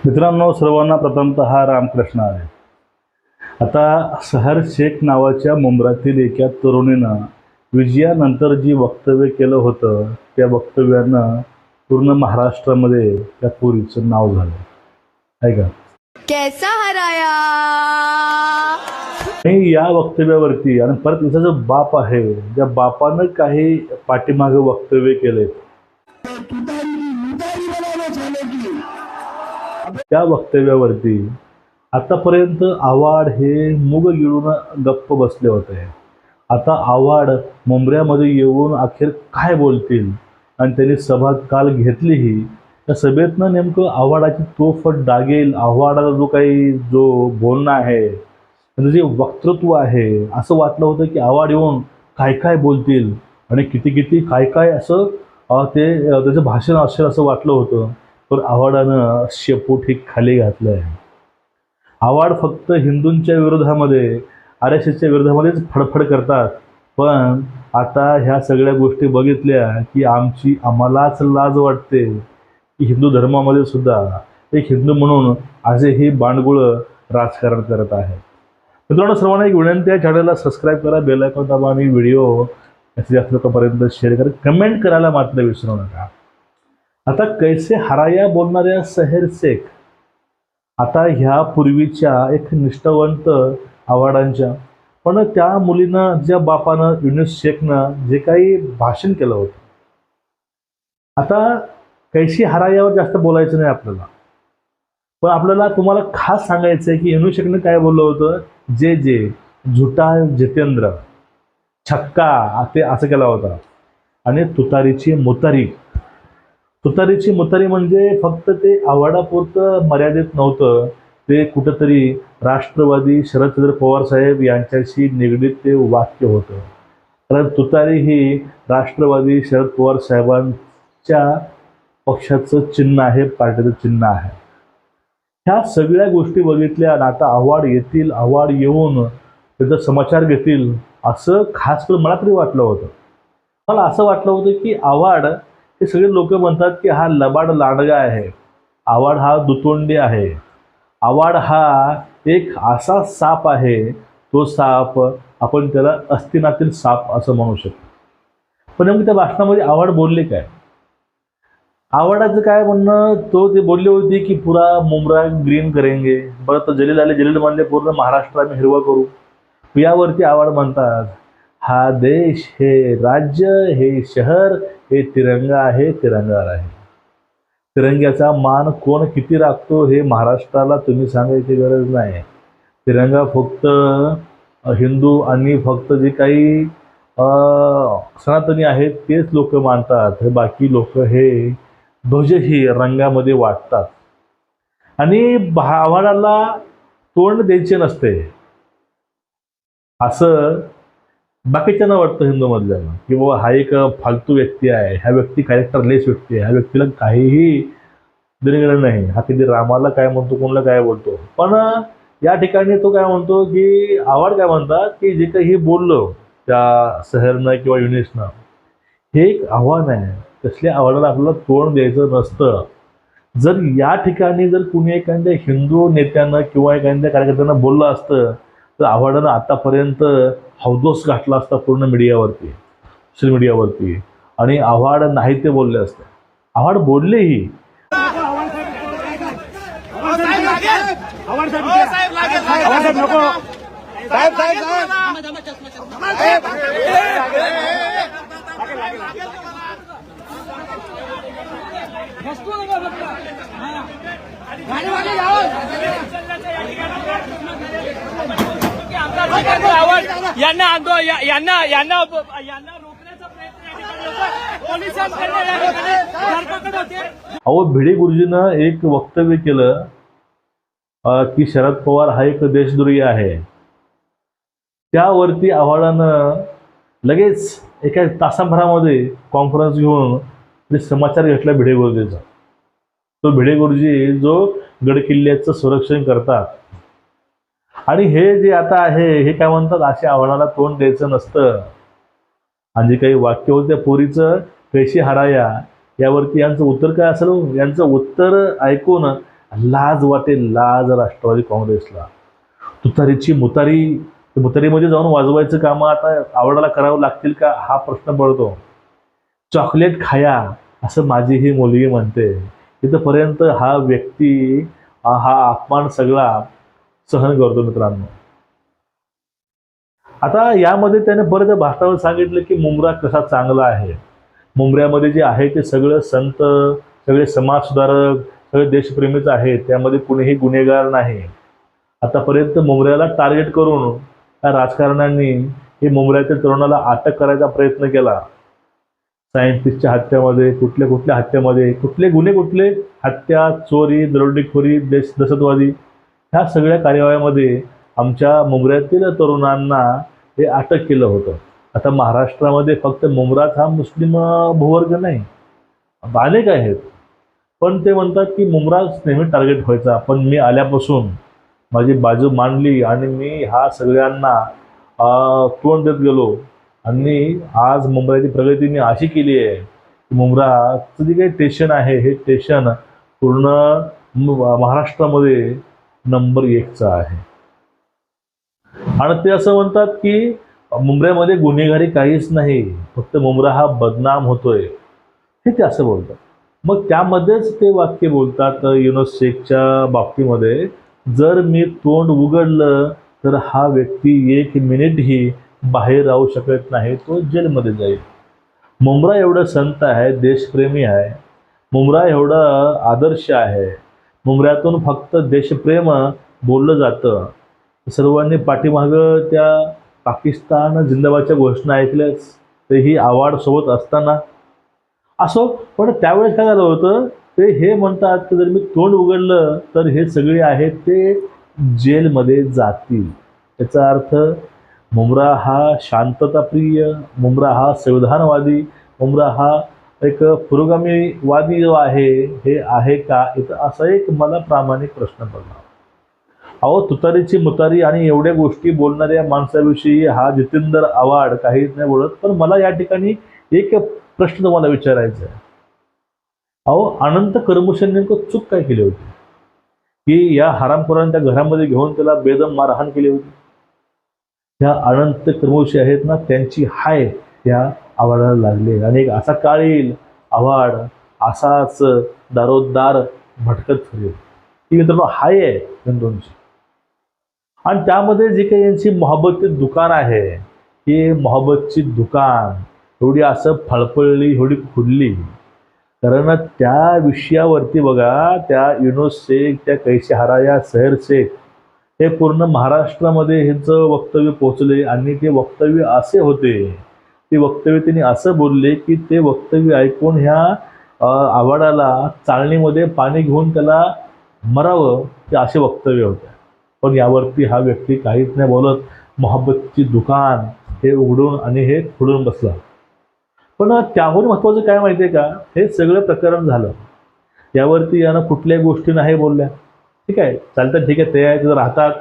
मित्रांनो, सर्वांना प्रथमतः रामकृष्ण आहे. आता सहर शेख नावाच्या मुंब्रातील एका तरुणीनं विजयानंतर जी वक्तव्य केलं होतं, त्या वक्तव्यानं पूर्ण महाराष्ट्रामध्ये त्या पोरीचं नाव झालं आहे का. कैसा हराया. आणि या वक्तव्यावरती आणि परत तिचा जो बाप आहे, त्या बापानं काही पाठीमागे वक्तव्य केले. त्या वक्तव्यावरती आतापर्यंत आव्हाड हे मूग गिळून गप्प बसले होते. आता आव्हाड मुंब्र्यामध्ये येऊन अखेर काय बोलतील, आणि त्यांनी सभा काल घेतलीही. त्या सभेतनं नेमकं आव्हाडाची तोफ डागेल, आव्हाडाला जो बोलणं आहे, त्यांचं जे वक्तृत्व आहे, असं वाटलं होतं की आव्हाड येऊन काय काय बोलतील आणि किती काय काय असं त्याचं भाषण असेल असं वाटलं होतं. पण आव्हाडानं शेपूट ही खाली घातलं आहे. आव्हाड फक्त हिंदूंच्या विरोधामध्ये, RSSच्या विरोधामध्येच फडफड करतात. पण आता ह्या सगळ्या गोष्टी बघितल्या की आम्हालाच लाज वाटते की हिंदू धर्मामध्ये सुद्धा एक हिंदू म्हणून आजही बांडगुळं राजकारण करत आहे. मित्रांनो, सर्वांना एक विनंती आहे, चॅनलला सबस्क्राईब करा, बेल आयकॉन दाबा आणि व्हिडिओ जास्तीत जास्त लोकांपर्यंत शेअर करा. कमेंट करायला मात्र विसरू नका. आता कैसे हराया बोलणाऱ्या सहर शेख आता ह्या पूर्वीच्या एक निष्ठावंत आव्हाडांच्या, पण त्या मुलीनं, ज्या बापानं युनुस शेखनं जे काही भाषण केलं होतं, आता कैसी हरायावर जास्त बोलायचं नाही आपल्याला. पण आपल्याला तुम्हाला खास सांगायचं आहे की युनुस शेखनं काय बोललं होतं. जे झुटा जितेंद्र छक्का ते असं केला होता. आणि तुतारीची मुतारी म्हणजे फक्त ते आव्हाडापुरतं मर्यादित नव्हतं. ते कुठंतरी राष्ट्रवादी शरदचंद्र पवार साहेब यांच्याशी निगडीत ते वाक्य होतं. कारण तुतारी ही राष्ट्रवादी शरद पवार साहेबांच्या पक्षाचं चिन्ह आहे, पार्टीचं चिन्ह आहे. ह्या सगळ्या गोष्टी बघितल्या आणि आता आव्हाड येऊन त्याचा समाचार घेतील असं खास करून मला तरी वाटलं होतं. मला असं वाटलं होतं की आव्हाड, हे सगळे लोक म्हणतात की हा लबाड लांडगा आहे, आव्हाड हा दुतोंडी आहे, आव्हाड हा एक असा साप आहे, तो साप आपण त्याला अस्तिनातील साप असं म्हणू शकतो. पण नेमकं त्या भाषणामध्ये आव्हाड बोलले काय, आव्हाडाचं काय म्हणणं, ते बोलले होते की पुरा मुंब्रा ग्रीन करेंगे. परत जलील म्हणले पूर्ण महाराष्ट्र आम्ही हिरवा करू. यावरती आव्हाड म्हणतात, हा देश, हे राज्य, हे शहर, हे तिरंगा आहे, तिरंगार आहे. तिरंग्याचा मान कोण किती राखतो हे महाराष्ट्राला तुम्ही सांगायची गरज नाही. तिरंगा फक्त हिंदू आणि फक्त जे काही सनातनी आहेत तेच लोक मानतात. हे बाकी लोक हे ध्वजही रंगामध्ये वाटतात. आणि आव्हाडाला तोंड द्यायचे नसते असं बाकीच्यांना वाटतं हिंदूमधल्यानं, की बाबा हा एक फालतू व्यक्ती आहे, हा व्यक्ती कॅरेक्टरलेस व्यक्ती आहे, ह्या व्यक्तीला काहीही देणं नाही, हा कधी रामाला काय म्हणतो, कोणाला काय बोलतो. पण या ठिकाणी तो काय म्हणतो की आव्हाड काय म्हणतात की जे काही बोललं त्या सहरनं किंवा युनिसनं, हे एक आव्हान आहे. तसल्या आव्हानाला आपल्याला तोंड द्यायचं नसतं. जर या ठिकाणी जर कुणी एखाद्या हिंदू नेत्यानं किंवा एखाद्या कार्यकर्त्यांना बोललं असतं तर आव्हाडानं आतापर्यंत हौदोस गाठला असता पूर्ण मीडियावरती, सोशल मीडियावरती. आणि आव्हाड नाही ते बोलले असते. आव्हाड बोललेही. यांना रोखण्याचा प्रयत्न. अहो, भिडे गुरुजीनं एक वक्तव्य केलं की शरद पवार हा एक देशद्रोही आहे. त्यावरती आव्हाडानं लगेच एका तासाभरामध्ये कॉन्फरन्स घेऊन समाचार घेतला भिडे गुरुजीचा. तो भिडे गुरुजी जो गडकिल्ल्याचं संरक्षण करतात. आणि हे जे आता आहे, हे काय म्हणतात, अशा आव्हानाला तोंड द्यायचं नसतं. आणि जे काही वाक्य होतं त्या पोरीचं कैसी हराया, यावरती यांचं उत्तर काय असेल, यांचं उत्तर ऐकून लाज वाटेल, लाज राष्ट्रवादी काँग्रेसला. तुतारीची मुतारीमध्ये जाऊन वाजवायचं कामं आता आवडाला करावं लागतील का हा प्रश्न पडतो. चॉकलेट खाया असं माझी ही मुलगी म्हणते. इथंपर्यंत हा व्यक्ती हा अपमान सगळा सहन करतो मित्रांनो. आता यामध्ये त्याने परत भाषणावर सांगितलं की मुंब्रा कसा चांगला आहे. मुंब्र्यामध्ये जे आहे ते सगळं संत, सगळे समाजसुधारक, सगळे देशप्रेमीच आहेत. त्यामध्ये कुणीही गुन्हेगार नाही. आतापर्यंत मुंब्र्याला टार्गेट करून त्या राजकारण्यांनी हे मुंब्र्यातील तरुणाला अटक करायचा प्रयत्न केला. सायंटिस्टच्या हत्येमध्ये, कुठल्या हत्येमध्ये, कुठले हत्या, चोरी, दरोडेखोरी, दहशतवादी, ह्या सगळ्या कार्यवाहीमध्ये आमच्या मुंब्र्यातील तरुणांना हे अटक केलं होतं. आता महाराष्ट्रामध्ये फक्त मुंब्राच हा मुस्लिम भूवर्ग नाही, अनेक आहेत. पण ते म्हणतात की मुंब्राच नेहमी टार्गेट व्हायचा. पण मी आल्यापासून माझी बाजू मांडली आणि मी ह्या सगळ्यांना तोंड देत गेलो. आणि आज मुंबईची प्रगतीने अशी केली आहे की मुंब्राचं जे काही स्टेशन आहे हे स्टेशन पूर्ण महाराष्ट्रामध्ये नंबर 1चं आहे. आणि ते असं म्हणतात की मुंब्र्यामध्ये गुन्हेगारी काहीच नाही, फक्त मुंब्रा हा बदनाम होतोय, हे ते असं बोलतात. मग त्यामध्येच ते वाक्य बोलतात युनूस शेखच्या बाबतीमध्ये, जर मी तोंड उघडलं तर हा व्यक्ती 1 मिनिटही बाहेर राहू शकत नाही, तो जेलमध्ये जाईल. मुंब्रा एवढं संत आहे, देशप्रेमी आहे. मुंब्रा एवढं आदर्श आहे. मुंब्र्यातून फक्त देशप्रेम बोललं जातं. सर्वांनी पाठीमागं त्या पाकिस्तान जिंदाबादच्या घोषणा ऐकल्याच, ते ही आवाड सोबत असताना असो. पण त्यावेळेस काय झालं होतं, ते हे म्हणतात की जर मी तोंड उघडलं तर हे सगळे आहेत ते जेलमध्ये जातील. याचा अर्थ मुंब्रा हा शांतताप्रिय, मुंब्रा हा संविधानवादी, मुंब्रा हा एक पुरोगामीवादी जो आहे, हे आहे का इथं, असा एक मला प्रामाणिक प्रश्न पडला. अहो, तुतारीची मुतारी आणि एवढ्या गोष्टी बोलणाऱ्या माणसाविषयी हा जितेंद्र आव्हाड काहीच नाही बोलत. पण मला या ठिकाणी एक प्रश्न तुम्हाला विचारायचा आहे. अहो, अनंत कर्मुशेन नेमकं चूक काय केली होती की या हरामखोरांच्या घरामध्ये घेऊन त्याला बेदम मारहाण केली होती? ह्या अनंत कर्मुशे आहेत ना, त्यांची हाय या आव्हाडाला लागले. आणि एक असा काळ येईल, आव्हाड असाच दारोदार भटकत फिरेल. ही मित्रांनो हाय आहे दोनची. आणि त्यामध्ये जे काही यांची मोहब्बतची दुकान आहे, ही मोहब्बतची दुकान एवढी असं फळफळली, एवढी फुडली. कारण त्या विषयावरती बघा, त्या युनूस शेख, त्या कैसी हराया सहर शेख, हे पूर्ण महाराष्ट्रामध्ये ह्यांचं वक्तव्य पोचले. आणि ते वक्तव्य असे होते, ते वक्तव्य त्यांनी असं बोलले की ते वक्तव्य ऐकून ह्या आव्हाडाला चाळणीमध्ये पाणी घेऊन त्याला मरावं, ते असे वक्तव्य होते. पण यावरती हा व्यक्ती काहीच नाही बोलत. मोहब्बतची दुकान हे उघडून आणि हे खोडून बसला. पण त्याहून महत्त्वाचं काय माहिती आहे का, हे सगळं प्रकरण झालं यावरती यानं कुठल्याही गोष्टी नाही बोलल्या. ठीक आहे, चालतं, ठीक आहे, ते आहे, तिथं राहतात,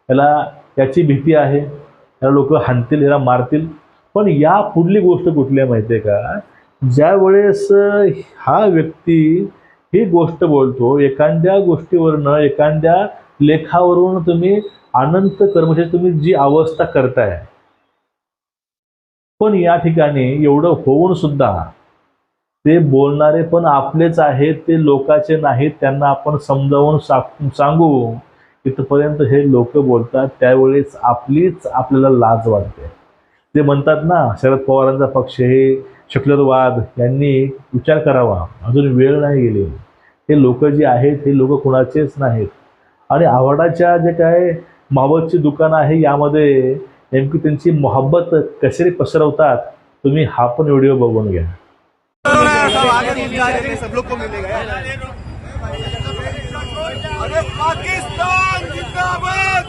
याला याची भीती आहे, याला लोक हाणतील, याला मारतील. पण या पुढली गोष्ट कुठली आहे माहिती आहे का, ज्या वेळेस हा व्यक्ती ही गोष्ट बोलतो, एखाद्या गोष्टीवरनं, एखाद्या लेखावरून तुम्ही अनंत कर्मचारी तुम्ही जी अवस्था करताय, पण या ठिकाणी एवढं होऊन सुद्धा ते बोलणारे पण आपलेच आहेत, ते लोकाचे नाहीत. त्यांना आपण समजावून सांगू इथपर्यंत हे लोक बोलतात, त्यावेळेस आपल्याला लाज वाटते. ते म्हणतात ना, शरद पवारांचा पक्ष हे सेक्युलरवाद, यांनी विचार करावा, अजून वेळ नाही गेली. हे लोक जे आहेत हे लोक कुणाचेच नाहीत. आणि आव्हाडाच्या जे काय मोहब्बतची दुकान आहे, यामध्ये नेमकी त्यांची मोहब्बत कशी पसरवतात, तुम्ही हा पण व्हिडिओ बघून घ्या. सब लोग को मिलेगा। अरे पाकिस्तान जिंदाबाद,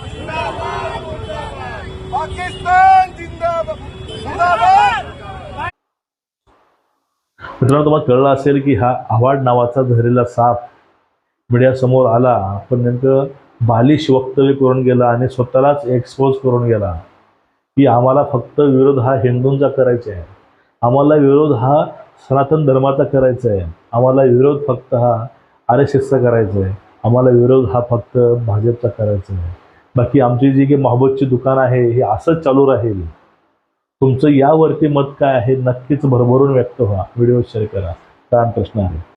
पाकिस्तान जिंदाबाद, जिंदाबाद। मित्रांनो, तुम्हाला कळलं असेल की हा आव्हाड नावाचा झहरीला साप मीडियासमोर आला, पण नेमकं बालिश वक्तव्य करून गेला आणि स्वतःलाच एक्सपोज करून गेला की आम्हाला फक्त विरोध हा हिंदूंचा करायचा आहे, आम्हाला विरोध हा सनातन धर्माचा करायचा आहे, आम्हाला विरोध फक्त हा RSSचा करायचा आहे. आम्हाला विरोध हा फक्त भाजपचा करायचा आहे. बाकी आमची जी काही मोहब्बतची दुकान आहे हे असंच चालू राहील. तुमचं यावरती मत काय आहे नक्कीच भरभरून व्यक्त व्हा. व्हिडिओ शेअर करा. कारण प्रश्न आहे.